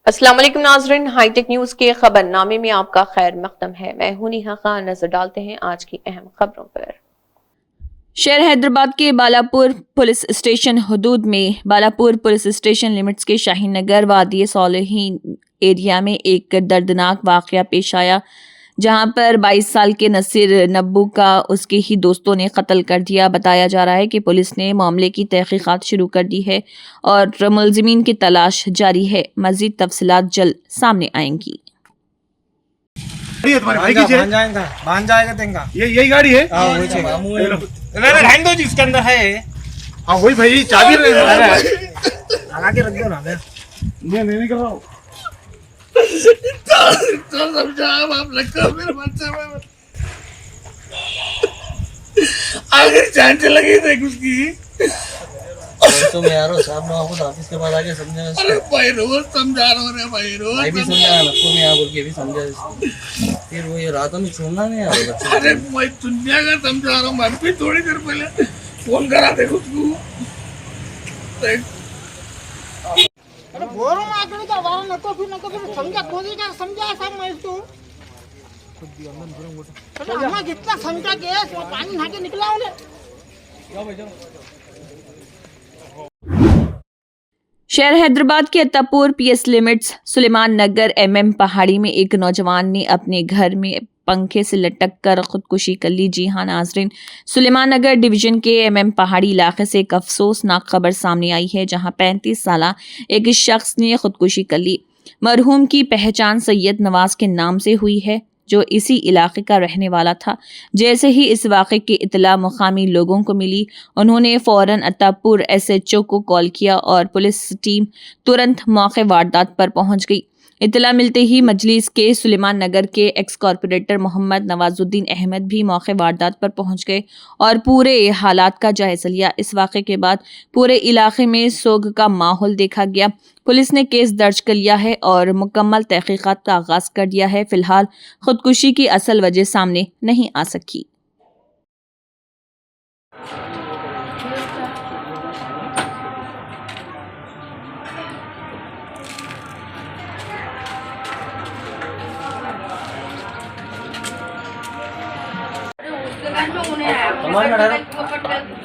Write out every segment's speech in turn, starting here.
अस्सलाम वालेकुम नाज़रीन, हाईटेक न्यूज के खबरनामे में आपका खैर मकदम है। मैं हूं नेहा खान। नजर डालते हैं आज की अहम खबरों पर। शहर हैदराबाद के बालापुर पुलिस स्टेशन हदूद में बालापुर पुलिस स्टेशन लिमिट्स के शाहीन नगर वादी सालेहीन एरिया में एक दर्दनाक वाकया पेश आया, जहां पर 22 साल के नसीर नब्बू का उसके ही दोस्तों ने कत्ल कर दिया। बताया जा रहा है कि पुलिस ने मामले की तहकीकात शुरू कर दी है और मुलजिमीन की तलाश जारी है। मजीद तफसीलात जल्द सामने आएंगी। तुम्हारे भाई की बांध जाएगा तेंगा। ये यही गाड़ी है। रहने दो जिसके अंदर है। हाँ वही भाई, चाबी लगा के रख दो ना। नहीं निकल रहा हूँ। तो समझा आप लगता मेरे बच्चे में आखिर जान चला गई थी उसकी। तुम यारो साहब ने खुद ऑफिस के बाद आके समझा। अरे भाई रोज समझा रहा हूँ भाई रोज। भाई भी समझा ना, तुम यहाँ बोल के भी समझा इसको। फिर वो ये रातों में छोड़ना नहीं यार। अरे मैं दुनिया का समझा रहा हूँ। मैं भी थोड़ी देर पहले फोन करा थे उसको। अरे बोरो में आकर तो वाला न तो फिर समझा खोजी का समझा सब मैं इसको चलो हम कितना समझा के पानी नहा के निकला उन्हें। शहर हैदराबाद के अत्तापुर पीएस लिमिट्स सुलेमान नगर एमएम पहाड़ी में एक नौजवान ने अपने घर में पंखे से लटक कर खुदकुशी कर ली। जी हां नाजरीन, सुलेमान नगर डिवीजन के एमएम पहाड़ी इलाके से एक अफसोसनाक खबर सामने आई है, जहां 35 साला एक शख्स ने खुदकुशी कर ली। मरहूम की पहचान सैयद नवाज के नाम से हुई है, जो इसी इलाके का रहने वाला था। जैसे ही इस वाक़े की इत्तला मुकामी लोगों को मिली, उन्होंने फ़ौरन अत्तापुर एसएचओ को कॉल किया और पुलिस टीम तुरंत मौके वारदात पर पहुंच गई। इत्तला मिलते ही मजलिस के सुलेमान नगर के एक्स कॉरपोरेटर मोहम्मद नवाजुद्दीन अहमद भी मौके वारदात पर पहुंच गए और पूरे हालात का जायजा लिया। इस वाक़े के बाद पूरे इलाके में सोग का माहौल देखा गया। पुलिस ने केस दर्ज कर लिया है और मुकम्मल तहकीकात का आगाज कर दिया है। फिलहाल खुदकुशी की असल वजह सामने नहीं आ सकी।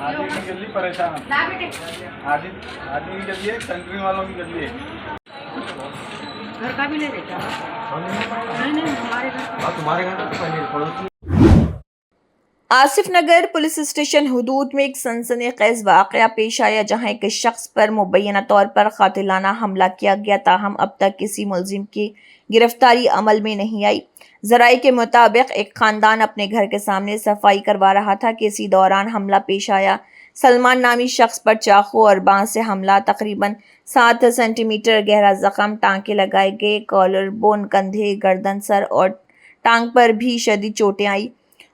आदमी की गली परेशान, आदमी की गली है, सेंटरिंग वालों की गली है। घर का भी ले लेता नहीं हमारे घर तुम्हारे घर तो पहले पड़ोसी। आसिफ नगर पुलिस स्टेशन हदूद में एक सनसनीखेज वाक़या पेश आया, जहां एक शख्स पर मुबैना तौर पर कातिलाना हमला किया गया। ताहम अब तक किसी मुलजिम की गिरफ्तारी अमल में नहीं आई। ज़राए के मुताबिक एक खानदान अपने घर के सामने सफाई करवा रहा था कि इसी दौरान हमला पेश आया। सलमान नामी शख्स पर चाकू और बांस से हमला, तकरीबन 7 सेंटीमीटर गहरा जख्म, टांके लगाए गए, कॉलर बोन, कंधे, गर्दन, सर और टांग पर भी शदीद चोटें आई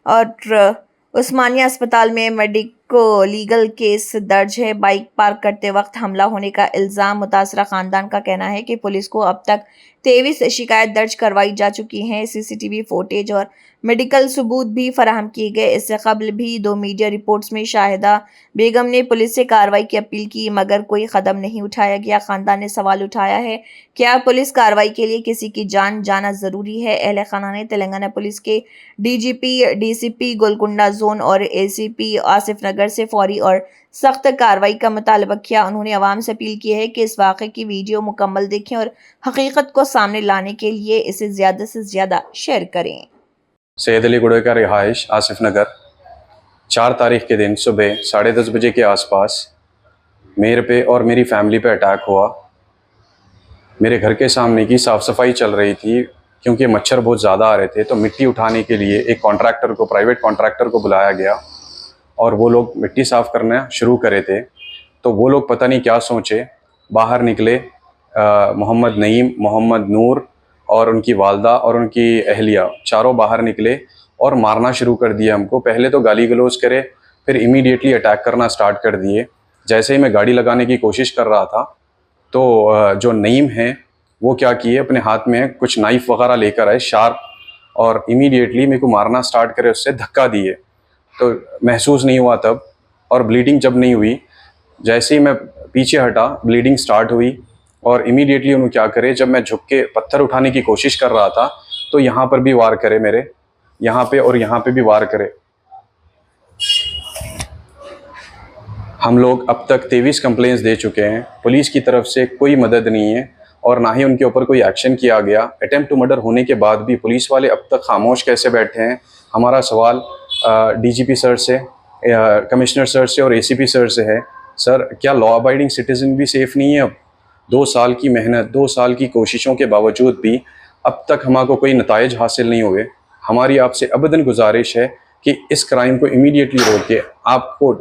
और उस्मानिया अस्पताल में मेडिको लीगल केस दर्ज है। बाइक पार्क करते वक्त हमला होने का इल्ज़ाम। मुतासरा खानदान का कहना है कि पुलिस को अब तक 23 शिकायत दर्ज करवाई जा चुकी हैं। सीसीटीवी फुटेज और मेडिकल सबूत भी फराहम किए गए। इससे कबल भी 2 मीडिया रिपोर्ट्स में शाहिदा बेगम ने पुलिस से कार्रवाई की अपील की, मगर कोई कदम नहीं उठाया गया। खानदान ने सवाल उठाया है, क्या पुलिस कार्रवाई के लिए किसी की जान जाना ज़रूरी है? अहले खाना ने तेलंगाना पुलिस के डीजीपी, डीसीपी गोलकुंडा जोन और एसीपी आसिफ नगर से फौरी और सख्त कार्रवाई का मुतालबा किया। उन्होंने अवाम से अपील की है कि इस वाक़े की वीडियो मुकम्मल देखें और हकीकत को सामने लाने के लिए इसे ज़्यादा से ज़्यादा शेयर करें। सैयद अली गुड़े का रिहाइश आसिफ नगर 4 तारीख के दिन सुबह 10:30 बजे के आसपास मेरे पे और मेरी फैमिली पे अटैक हुआ। मेरे घर के सामने की साफ़ सफाई चल रही थी, क्योंकि मच्छर बहुत ज़्यादा आ रहे थे, तो मिट्टी उठाने के लिए एक कॉन्ट्रैक्टर को, प्राइवेट कॉन्ट्रैक्टर को बुलाया गया और वो लोग मिट्टी साफ़ करना शुरू करे थे। तो वो लोग पता नहीं क्या सोचे, बाहर निकले। मोहम्मद नईम, मोहम्मद नूर और उनकी वालदा और उनकी अहलिया चारों बाहर निकले और मारना शुरू कर दिया हमको। पहले तो गाली गलौज करे, फिर इमीडिएटली अटैक करना स्टार्ट कर दिए। जैसे ही मैं गाड़ी लगाने की कोशिश कर रहा था, तो जो नईम हैं वो क्या किए, अपने हाथ में कुछ नाइफ़ वगैरह लेकर आए शार्प, और इमीडिएटली मेरे को मारना स्टार्ट करे, उससे धक्का दिए। तो महसूस नहीं हुआ तब, और ब्लीडिंग जब नहीं हुई, जैसे ही मैं पीछे हटा ब्लीडिंग स्टार्ट हुई। और इमीडिएटली उन्होंने क्या करे, जब मैं झुक के पत्थर उठाने की कोशिश कर रहा था तो यहाँ पर भी वार करे, मेरे यहाँ पे और यहाँ पे भी वार करे। हम लोग अब तक 23 कंप्लेंट्स दे चुके हैं, पुलिस की तरफ से कोई मदद नहीं है और ना ही उनके ऊपर कोई एक्शन किया गया। अटेम्प्ट टू मर्डर होने के बाद भी पुलिस वाले अब तक खामोश कैसे बैठे हैं? हमारा सवाल डीजीपी सर से, कमिश्नर सर से और एसीपी सर से है। सर, क्या लॉ अबाइडिंग सिटीजन भी सेफ नहीं है? अब 2 साल की मेहनत, 2 साल की कोशिशों के बावजूद भी अब तक हमारे कोई नताइज हासिल नहीं हुए। हमारी आपसे अबदन गुजारिश है कि इस क्राइम को इमीडिएटली रोके। आपको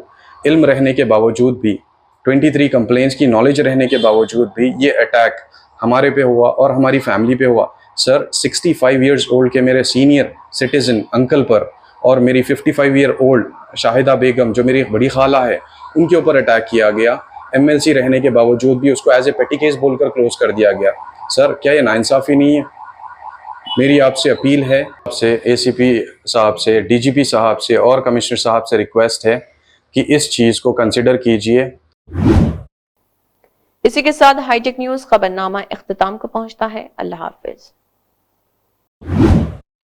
इल्म रहने के बावजूद भी, 23 कंप्लेंट्स की नॉलेज रहने के बावजूद भी ये अटैक हमारे पे हुआ और हमारी फैमिली पे हुआ। सर, 65 ईयर्स ओल्ड के मेरे सीनियर सिटीजन अंकल पर और मेरी 55 ईयर ओल्ड शाहिदा बेगम जो मेरी बड़ी खाला है, उनके ऊपर अटैक किया गया। एमएलसी रहने के बावजूद भी उसको एज ए पेटी केस बोलकर क्लोज कर दिया गया। सर, क्या ये नाइंसाफ़ी नहीं है? मेरी आपसे अपील है, आपसे एसीपी साहब से, डीजीपी साहब से और कमिश्नर साहब से रिक्वेस्ट है कि इस चीज़ को कंसिडर कीजिए। इसी के साथ हाईटेक न्यूज़ खबरनामा इख्तिताम को पहुंचता है। अल्लाह हाफिज।